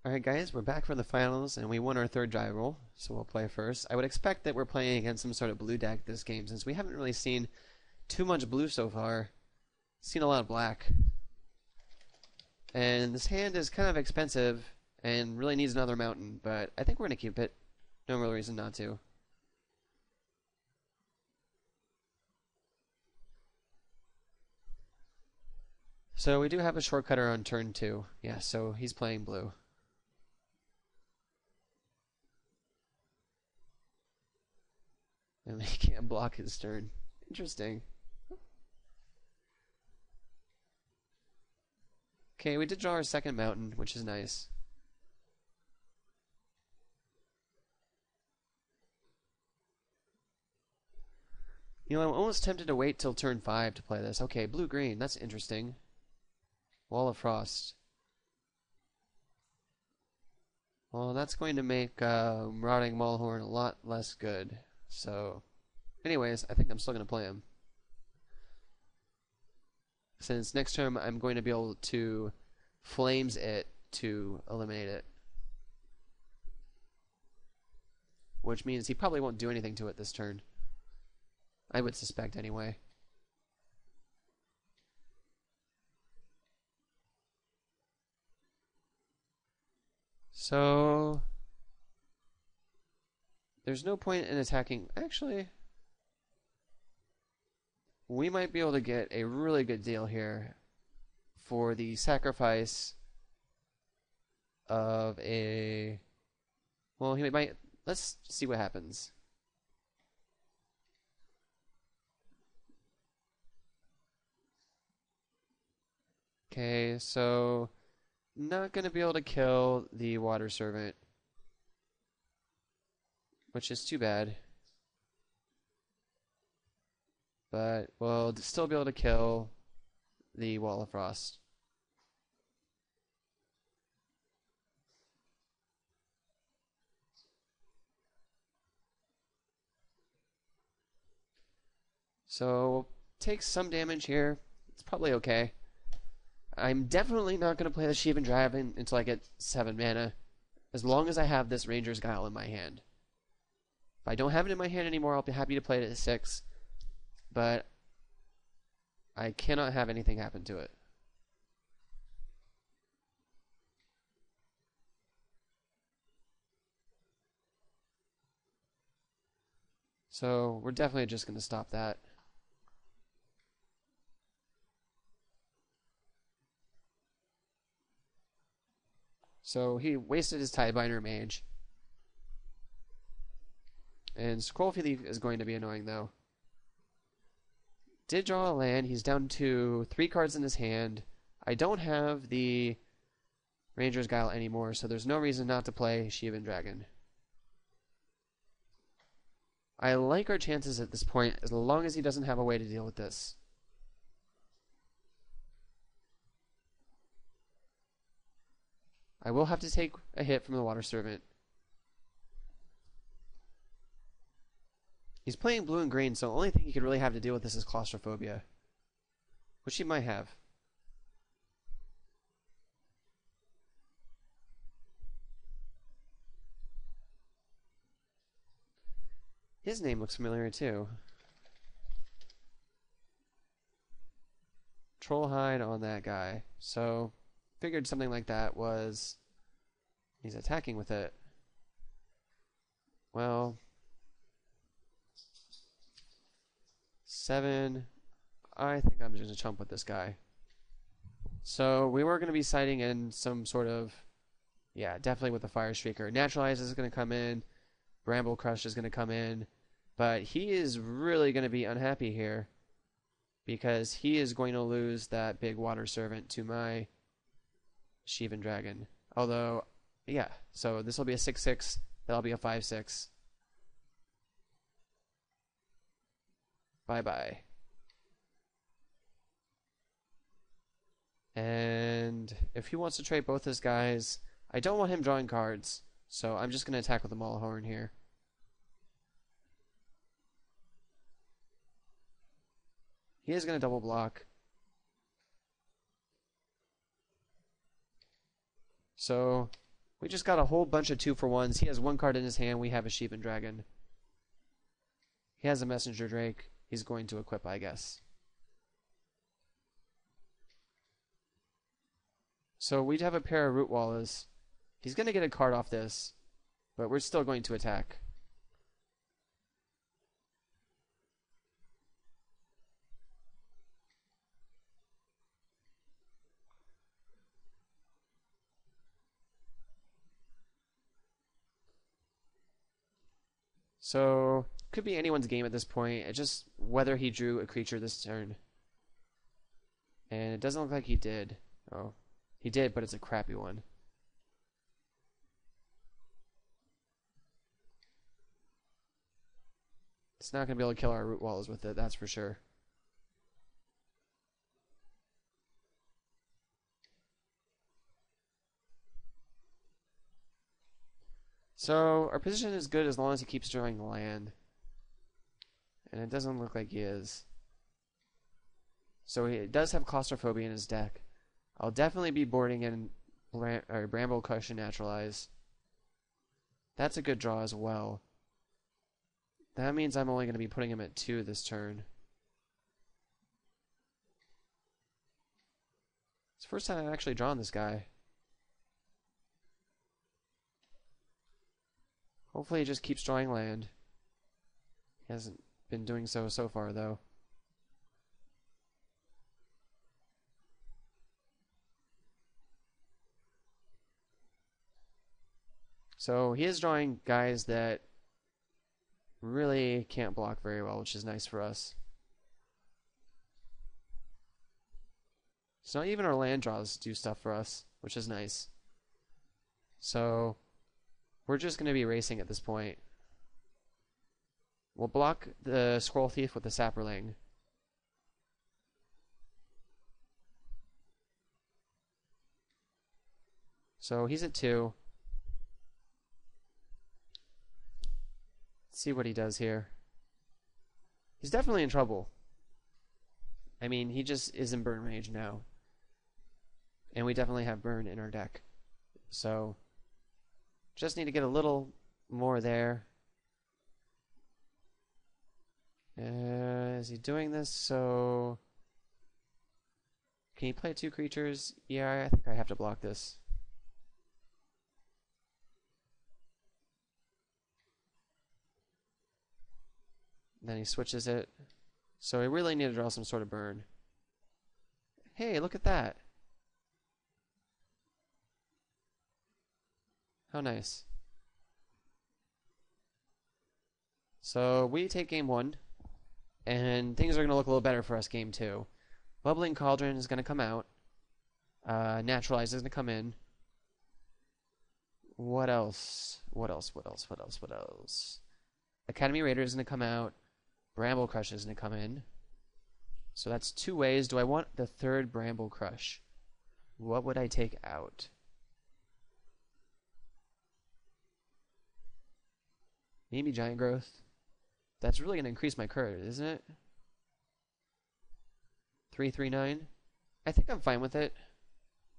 Alright guys, we're back for the finals and we won our third dry roll, so we'll play first. I would expect that we're playing against some sort of blue deck this game since we haven't really seen too much blue so far. Seen a lot of black. And this hand is kind of expensive and really needs another mountain, but I think we're going to keep it. No real reason not to. So we do have a shortcutter on turn 2. Yeah, so he's playing blue. And he can't block his turn. Interesting. Okay, we did draw our second mountain, which is nice. You know, I'm almost tempted to wait till turn 5 to play this. Okay, blue-green, that's interesting. Wall of Frost. Well, that's going to make Marauding Maulhorn a lot less good. So, anyways, I think I'm still going to play him. Since next turn I'm going to be able to Flames it to eliminate it. Which means he probably won't do anything to it this turn. I would suspect anyway. So there's no point in attacking. Actually, we might be able to get a really good deal here for the sacrifice of a... Well, he might... Let's see what happens. Okay, so not going to be able to kill the Water Servant, which is too bad. But we'll still be able to kill the Wall of Frost. So we'll take some damage here. It's probably okay. I'm definitely not going to play the Sheevan Dragon until I get 7 mana, as long as I have this Ranger's Guile in my hand. If I don't have it in my hand anymore, I'll be happy to play it at 6, but I cannot have anything happen to it. So we're definitely just going to stop that. So he wasted his Tidebinder Mage. And Scrollfy Leaf is going to be annoying though. Did draw a land. He's down to 3 cards in his hand. I don't have the Ranger's Guile anymore, so there's no reason not to play Sheevan Dragon. I like our chances at this point as long as he doesn't have a way to deal with this. I will have to take a hit from the Water Servant. He's playing blue and green, so the only thing he could really have to deal with this is claustrophobia. Which he might have. His name looks familiar too. Trollhide on that guy. So, figured something like that was... He's attacking with it. Well... 7... I think I'm just going to chump with this guy. So, we were going to be sighting in some sort of... Yeah, definitely with the Fire Streaker. Naturalize is going to come in. Bramble Crush is going to come in. But he is really going to be unhappy here, because he is going to lose that big Water Servant to my Sheevan Dragon. Although, yeah, so this will be a 6/6, that'll be a 5/6. Bye-bye. And if he wants to trade both his guys, I don't want him drawing cards, so I'm just going to attack with the Maulhorn here. He is going to double block. So We just got a whole bunch of 2-for-1s. He has one card in his hand. We have a Sheep and Dragon. He has a Messenger Drake. He's going to equip, I guess. So we have a pair of Root Wallas. He's going to get a card off this, but we're still going to attack. So, could be anyone's game at this point. It's just whether he drew a creature this turn. And it doesn't look like he did. Oh, he did, but it's a crappy one. It's not going to be able to kill our Root Wallas with it, that's for sure. So, our position is good as long as he keeps drawing land. And it doesn't look like he is. So he does have Claustrophobia in his deck. I'll definitely be boarding in Bramble Crush and Naturalize. That's a good draw as well. That means I'm only going to be putting him at 2 this turn. It's the first time I've actually drawn this guy. Hopefully he just keeps drawing land. He hasn't been doing so far, though. So he is drawing guys that really can't block very well, which is nice for us. So not even our land draws do stuff for us, which is nice. So we're just going to be racing at this point. We'll block the Scroll Thief with the Saproling. So he's at 2. Let's see what he does here. He's definitely in trouble. I mean, he just is in burn range now. And we definitely have burn in our deck. So just need to get a little more there. Is he doing this? So can he play 2 creatures? Yeah, I think I have to block this. Then he switches it. So we really need to draw some sort of burn. Hey, look at that. How nice. So we take game 1, and things are going to look a little better for us game 2. Bubbling Cauldron is going to come out. Naturalize is going to come in. What else? What else? Academy Raider is going to come out. Bramble Crush is going to come in. So that's 2 ways. Do I want the 3rd Bramble Crush? What would I take out? Maybe Giant Growth. That's really going to increase my card, isn't it? 3/3/9. I think I'm fine with it.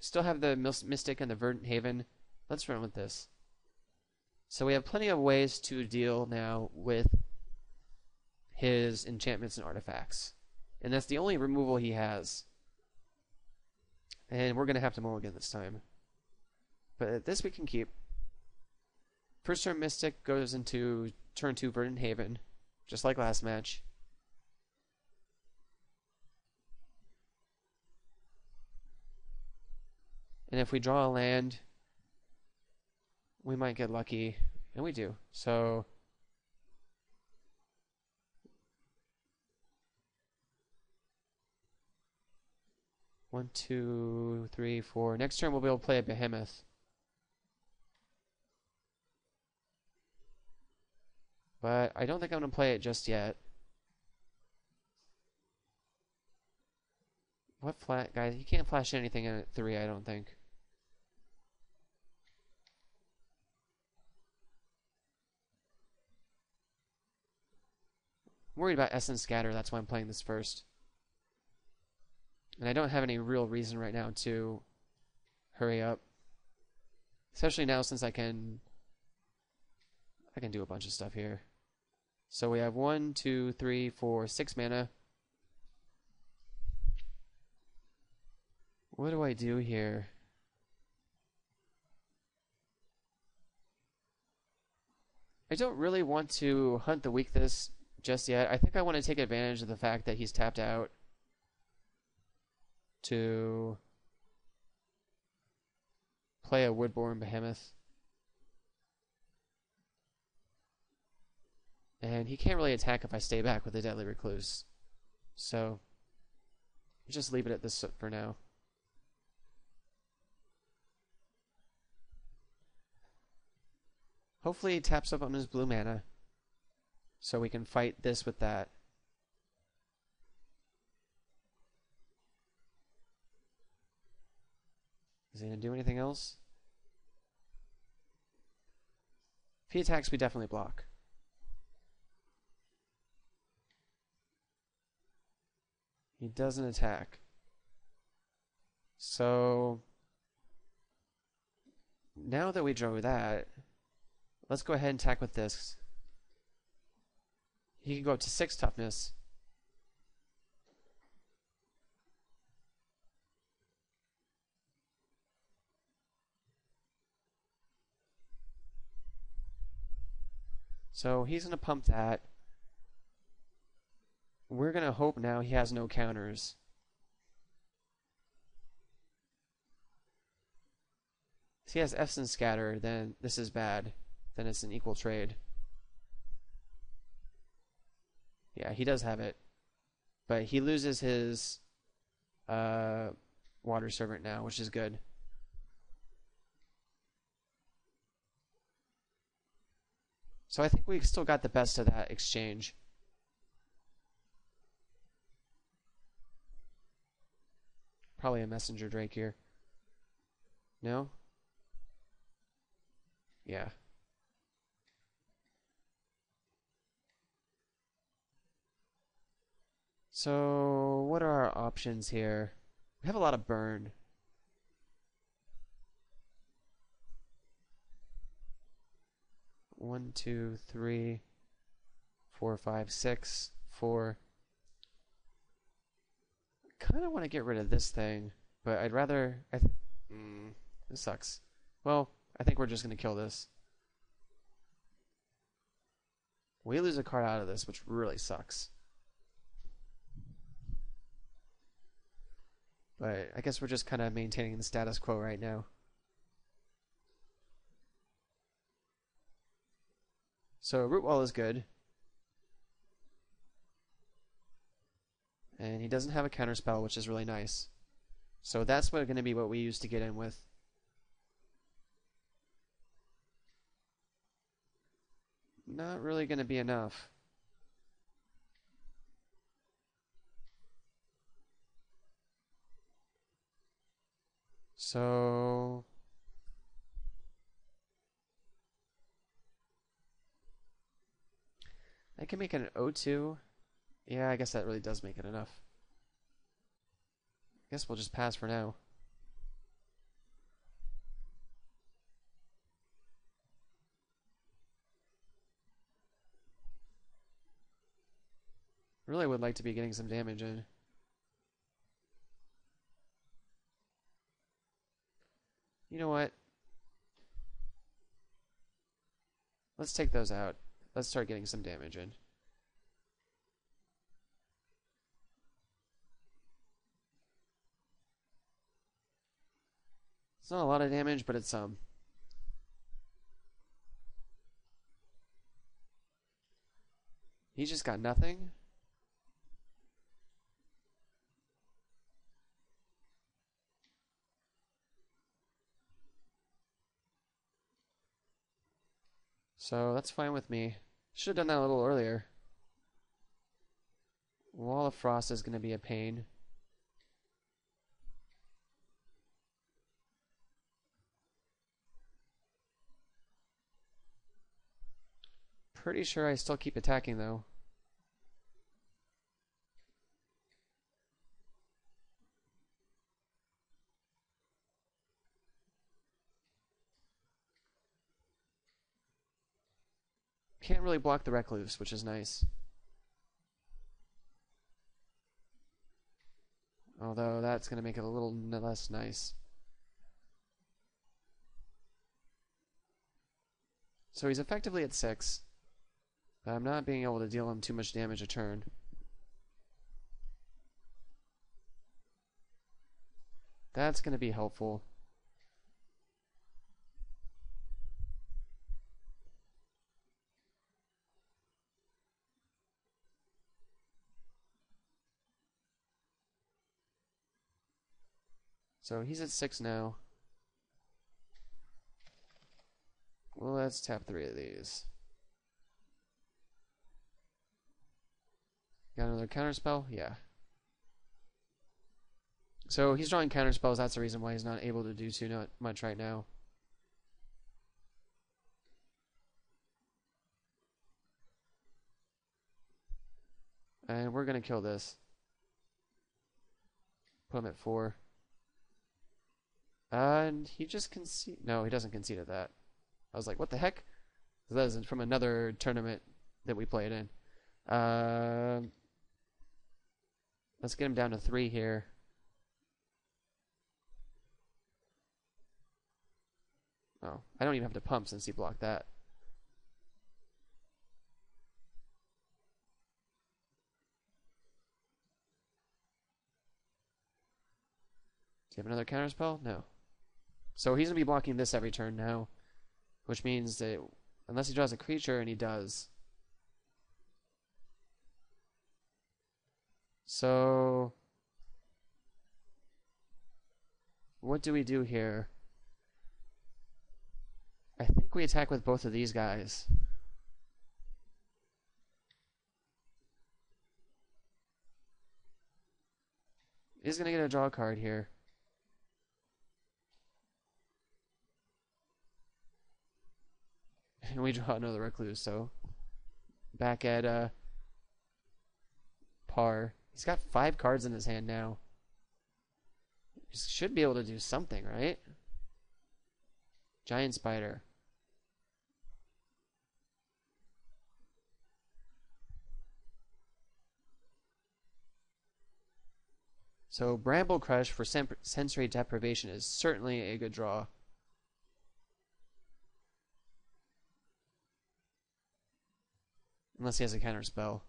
Still have the Mystic and the Verdant Haven. Let's run with this. So we have plenty of ways to deal now with his enchantments and artifacts. And that's the only removal he has. And we're going to have to mulligan this time. But this we can keep. First turn Mystic goes into turn 2 Verdant Haven, just like last match. And if we draw a land, we might get lucky, and we do. So one, 2, 3, 4. Next turn we'll be able to play a Behemoth. But I don't think I'm going to play it just yet. What flat, guys? He can't flash anything in at 3, I don't think. I'm worried about Essence Scatter, that's why I'm playing this first. And I don't have any real reason right now to hurry up. Especially now since I can do a bunch of stuff here. So we have 1, 2, 3, 4, 6 mana. What do I do here? I don't really want to hunt the weakness just yet. I think I want to take advantage of the fact that he's tapped out to play a Woodborn Behemoth. And he can't really attack if I stay back with a Deadly Recluse. So, just leave it at this for now. Hopefully he taps up on his blue mana, so we can fight this with that. Is he going to do anything else? If he attacks, we definitely block. He doesn't attack. So, now that we drew that, let's go ahead and attack with this. He can go up to 6 toughness. So he's going to pump that. We're going to hope now he has no counters. If he has F's and Scatter, then this is bad. Then it's an equal trade. Yeah, he does have it. But he loses his Water Servant now, which is good. So I think we still got the best of that exchange. Probably a Messenger Drake here. No? Yeah. So, what are our options here? We have a lot of burn. One, two, three, 4, 5, 6, 4. Kind of want to get rid of this thing, but I'd rather. This sucks. Well, I think we're just going to kill this. We lose a card out of this, which really sucks. But I guess we're just kind of maintaining the status quo right now. So Root Wall is good. And he doesn't have a counterspell, which is really nice. So that's going to be what we use to get in with. Not really going to be enough. So I can make it an O2. Yeah, I guess that really does make it enough. I guess we'll just pass for now. Really would like to be getting some damage in. You know what? Let's take those out. Let's start getting some damage in. It's not a lot of damage, but it's some. He just got nothing. So that's fine with me. Should have done that a little earlier. Wall of Frost is going to be a pain. Pretty sure I still keep attacking though. can't really block the Recluse, which is nice. Although that's going to make it a little less nice. So he's effectively at 6. But I'm not being able to deal him too much damage a turn. That's going to be helpful. So he's at 6 now. Well, let's tap 3 of these. Got another counterspell? Yeah. So he's drawing counterspells. That's the reason why he's not able to do too much right now. And we're going to kill this. Put him at 4. And he just concede. No, he doesn't concede at that. I was like, what the heck? That is from another tournament that we played in. Let's get him down to 3 here. Oh, I don't even have to pump since he blocked that. Do you have another counterspell? No. So he's going to be blocking this every turn now, which means that unless he draws a creature, and he does. So what do we do here? I think we attack with both of these guys. He's going to get a draw card here. And we draw another Recluse, so back at par. He's got 5 cards in his hand now. He should be able to do something, right? Giant Spider. So Bramble Crush for sensory deprivation is certainly a good draw. Unless he has a counter spell.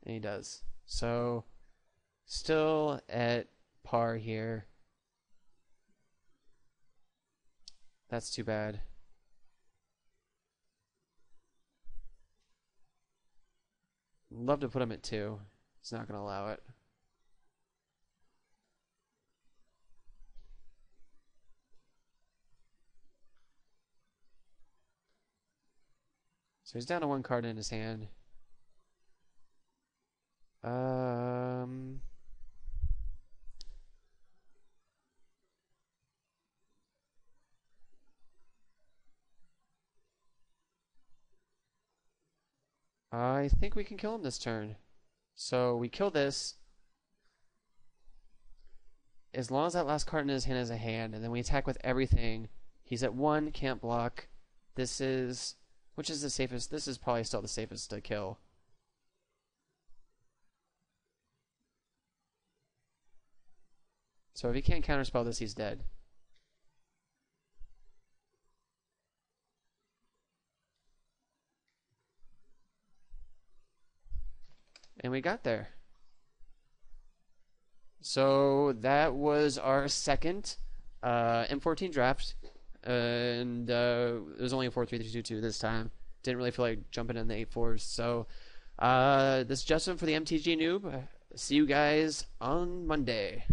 And he does. So still at par here. That's too bad. Love to put him at 2. He's not going to allow it. So he's down to 1 card in his hand. I think we can kill him this turn. So we kill this. As long as that last card in his hand is a hand, and then we attack with everything. He's at 1, can't block. This is... Which is the safest? This is probably still the safest to kill. So if he can't counterspell this, he's dead. And we got there. So that was our second M14 draft. And it was only a 4-3-3-2-2 this time. Didn't really feel like jumping in the 8-4s. So this is Justin for the MTG Noob. See you guys on Monday.